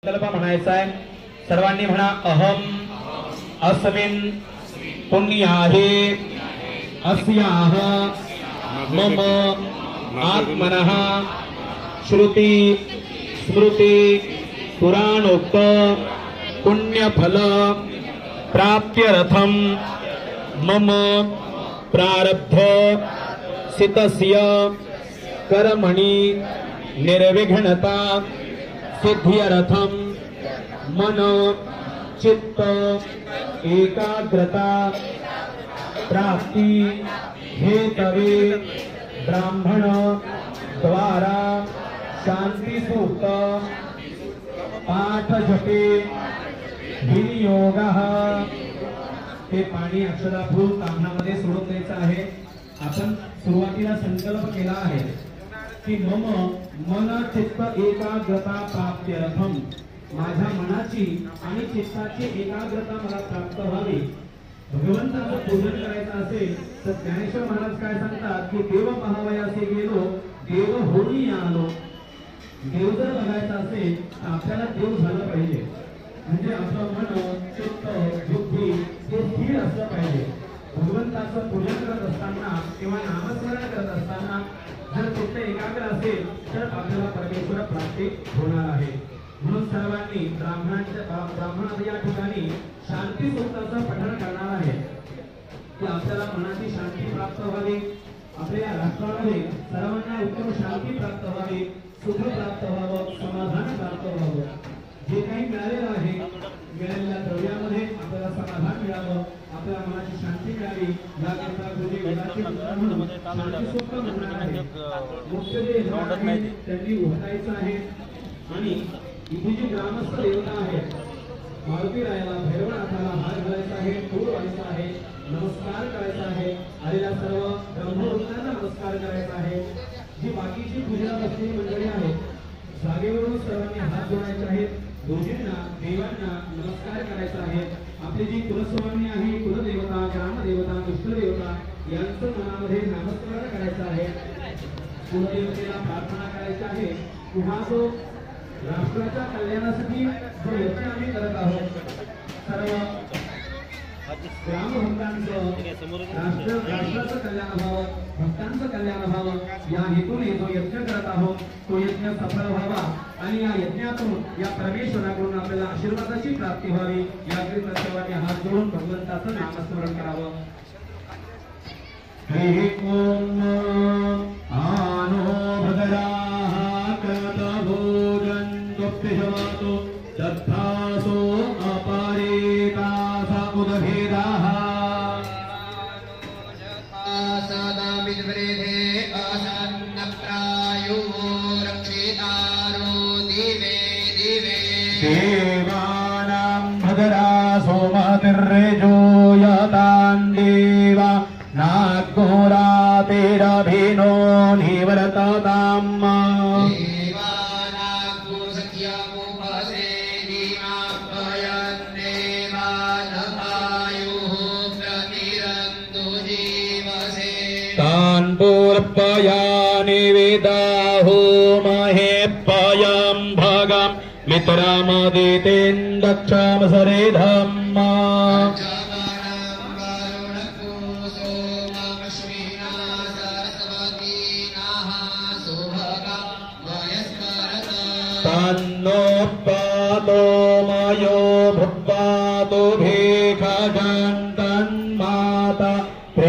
संकल्प म्हणायचा आहे. सर्वांनी म्हणा अहम अस्मिन् पुण्याहे अस्याः मम आत्मनः श्रुति स्मृति पुराणोक्त पुण्यफल प्राप्त्यर्थम मम प्रारब्ध सितस्य कर्मणि निर्विघ्नता सिद्ध्यर्थम मन चित्त एकाग्रता प्राप्ति हेतवे ब्राह्मण द्वारा शांति सूक्त पाठ जपे विनियोगः. ते पाणी अक्षराभूत ताम्हामध्ये सोडून द्यायचं आहे. आपण सुरुवातीला संकल्प केला आहे की मम मन चित्त एकाग्रता प्राप्त्यर्थम, माझ्या मनाची आणि चित्ताची एकाग्रता मला प्राप्त व्हावी. भगवंताचं पूजन करायचं असेल तर ज्ञानेश्वर महाराज काय सांगतात की देव पाहावयासे गेलो देव होणी आलो. देव जर बघायचा असेल तर आपल्याला देव झालं पाहिजे. म्हणजे आपलं मन चित्त बुद्धी हे स्थिर असलं पाहिजे. भगवंताचं पूजन करत असताना किंवा नामस्मरण करत असताना जर चित्त एकाग्र असेल तर आपल्याला परमेश्वर प्राप्ती होणार आहे. म्हणून सर्वांनी ब्राह्मण या ठिकाणी शांती सूक्ताचं पठण करणार आहे की आपल्याला मनाची शांती प्राप्त व्हावी, आपल्या राष्ट्रामध्ये सर्वांना उत्तम शांती प्राप्त व्हावी, सुख प्राप्त व्हावं, समाधान प्राप्त व्हावं. जे काही मिळालेलं आहे मिळालेल्या द्रव्यामध्ये आपल्याला समाधान मिळावं, आपल्या मनाची शांती मिळावी याकरता गुरुजी वेदाची म्हणून शांती सूक्त म्हणणार आहे. मुख्य जे त्यांनी उभतायचं आहे. आणि इथे जी ग्रामस्थ देवता आहे मारुती रायाला भैरवनाथाला हार घालायचा आहे, फूल व्हायचा आहे, नमस्कार करायचा आहे. आलेल्या सर्व ब्रह्मवृत्तांना नमस्कार करायचा आहे. जी बाकीची पूजेला बसलेली मंडळी आहे जागेवरून सर्वांनी हात जोडायचे आहेत. गुरुजींना देवांना नमस्कार करायचा आहे. आपली जी कुलस्वामी आहे कुलदेवता ग्रामदेवता इष्टदेवता यांचं मनामध्ये नामस्मरण करायचं आहे. कुलदेवतेला प्रार्थना करायची आहे. पुन्हा जो राष्ट्राच्या कल्याणासाठी जो यज्ञ आम्ही करत आहोत सर्व ग्रामभक्तांचं राष्ट्राचं कल्याण व्हावं, भक्तांचं कल्याण व्हावं या हेतूने जो यज्ञ करत आहोत तो यज्ञ सफल व्हावा आणि या यज्ञातून या परमेश्वराकडून आपल्याला आशीर्वादाची प्राप्ती व्हावी याकरिता सर्वांनी हात जोडून भगवंताचं नामस्मरण करावं. हरि ओम आनो भद्राः कृतभोजन दुःखिषमातो दत्तासो अपारेतासा उदभेदाः सदा विद्वरेधे असन्नप्रायो रक्षितारो दिवे दिवे देवानां भद्रा सोमतिर्रेजो यतान् देवा नाग्गोरातिरभिनो निवर्तताम्. पूर्पयानि वेदाहो महेपयं भगं मित्रमदितिं दक्षामसरे धम्मा. तन्नो पातो मयो भुक्पातो भेखजं तन्माता